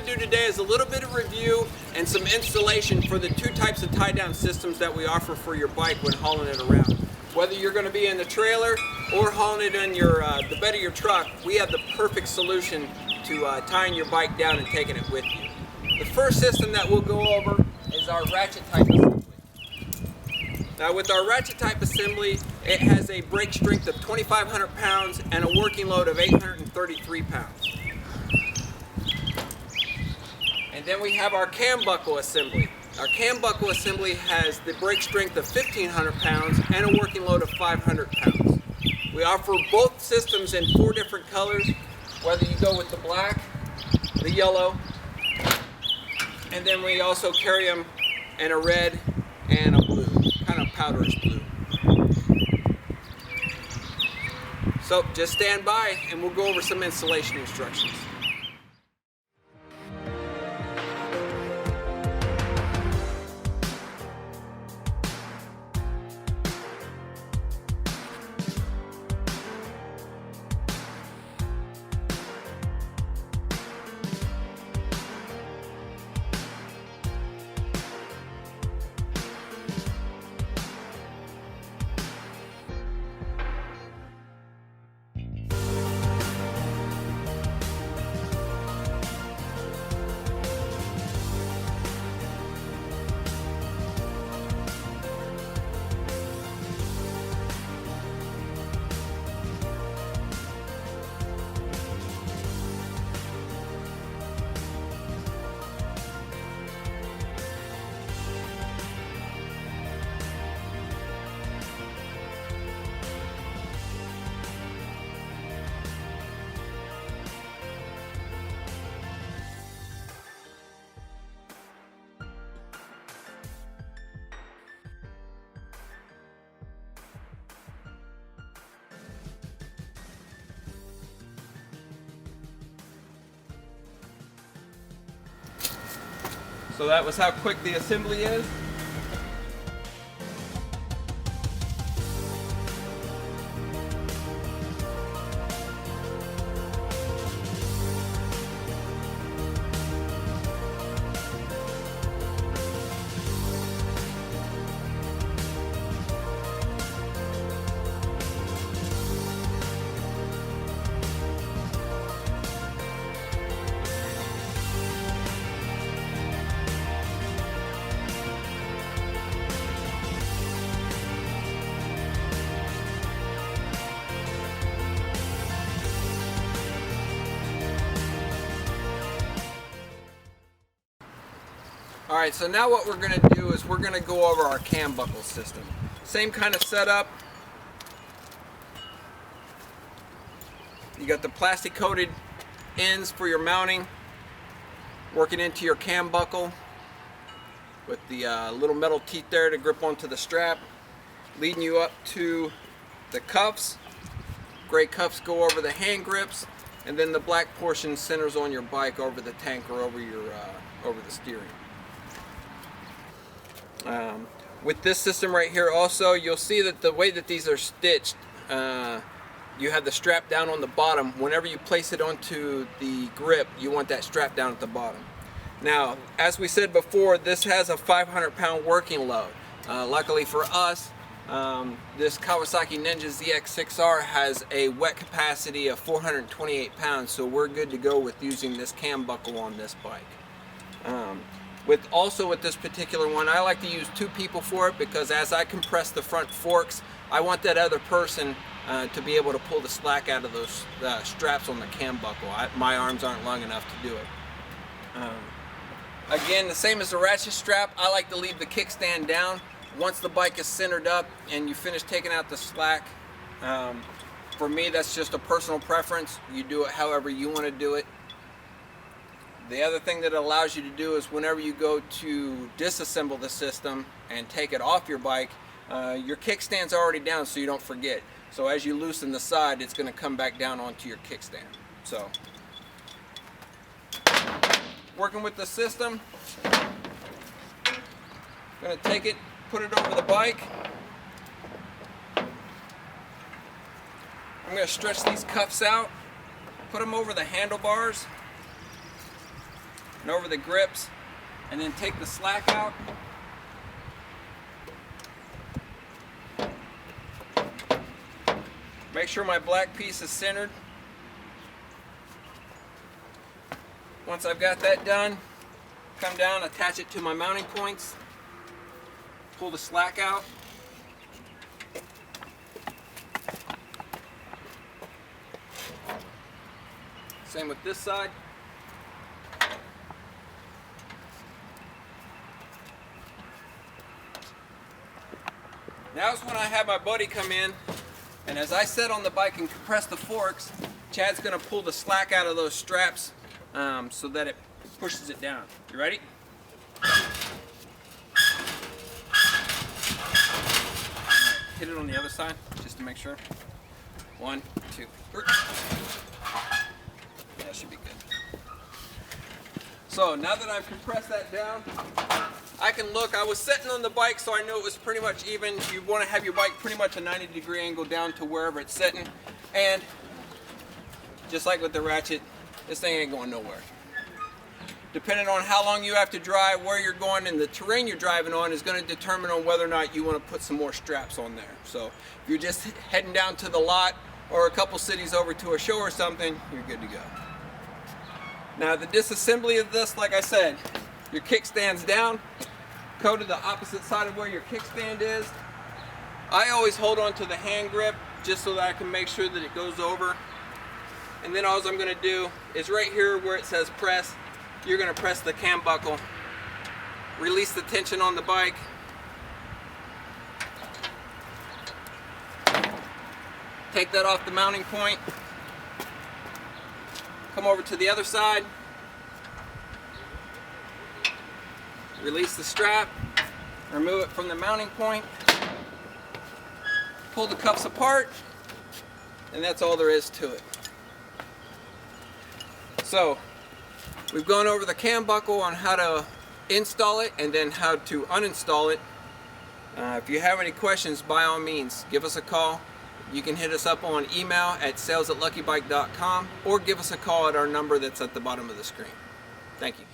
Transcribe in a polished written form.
to do today is a little bit of review and some installation for the two types of tie-down systems that we offer for your bike when hauling it around. Whether you're going to be in the trailer or hauling it in the bed of your truck, we have the perfect solution to tying your bike down and taking it with you. The first system that we'll go over is our ratchet type assembly. Now with our ratchet type assembly, it has a brake strength of 2,500 pounds and a working load of 833 pounds. And then we have our cam buckle assembly. Our cam buckle assembly has the brake strength of 1,500 pounds and a working load of 500 pounds. We offer both systems in 4 different colors, whether you go with the black, the yellow, and then we also carry them in a red and a blue, kind of powderish blue. So just stand by and we'll go over some installation instructions. So that was how quick the assembly is. Alright, so now what we're going to do is we're going to go over our cam buckle system. Same kind of setup. You got the plastic coated ends for your mounting, working into your cam buckle with the little metal teeth there to grip onto the strap, leading you up to the cuffs. Gray cuffs go over the hand grips, and then the black portion centers on your bike over the tank or over the steering. With this system right here also, you'll see that the way that these are stitched, you have the strap down on the bottom. Whenever you place it onto the grip, you want that strap down at the bottom. Now, as we said before, this has a 500-pound working load. Luckily for us, this Kawasaki Ninja ZX6R has a wet capacity of 428 pounds, so we're good to go with using this cam buckle on this bike. With this particular one, I like to use 2 people for it because as I compress the front forks, I want that other person to be able to pull the slack out of those straps on the cam buckle. My arms aren't long enough to do it. Again, the same as the ratchet strap, I like to leave the kickstand down. Once the bike is centered up and you finish taking out the slack, for me that's just a personal preference. You do it however you want to do it. The other thing that it allows you to do is whenever you go to disassemble the system and take it off your bike, your kickstand's already down so you don't forget. So as you loosen the side, it's going to come back down onto your kickstand. So, working with the system, I'm going to take it, put it over the bike. I'm going to stretch these cuffs out, put them over the handlebars. and over the grips, and then take the slack out. Make sure my black piece is centered. Once I've got that done, come down, attach it to my mounting points, pull the slack out. Same with this side. Now's when I have my buddy come in, and as I sit on the bike and compress the forks, Chad's going to pull the slack out of those straps so that it pushes it down. You ready? Right, hit it on the other side just to make sure. 1, 2, 3. That should be good. So now that I've compressed that down, I can look. I was sitting on the bike, so I knew it was pretty much even. You want to have your bike pretty much a 90-degree angle down to wherever it's sitting. And just like with the ratchet, this thing ain't going nowhere. Depending on how long you have to drive, where you're going, and the terrain you're driving on is going to determine on whether or not you want to put some more straps on there. So if you're just heading down to the lot or a couple cities over to a show or something, you're good to go. Now the disassembly of this, like I said, your kickstand's down, go to the opposite side of where your kickstand is. I always hold on to the hand grip just so that I can make sure that it goes over. And then all I'm going to do is right here where it says press, you're going to press the cam buckle, release the tension on the bike, take that off the mounting point, come over to the other side, release the strap, remove it from the mounting point, pull the cuffs apart, and that's all there is to it. So we've gone over the cam buckle on how to install it and then how to uninstall it. If you have any questions, by all means, give us a call. You can hit us up on email at sales@luckybike.com or give us a call at our number that's at the bottom of the screen. Thank you.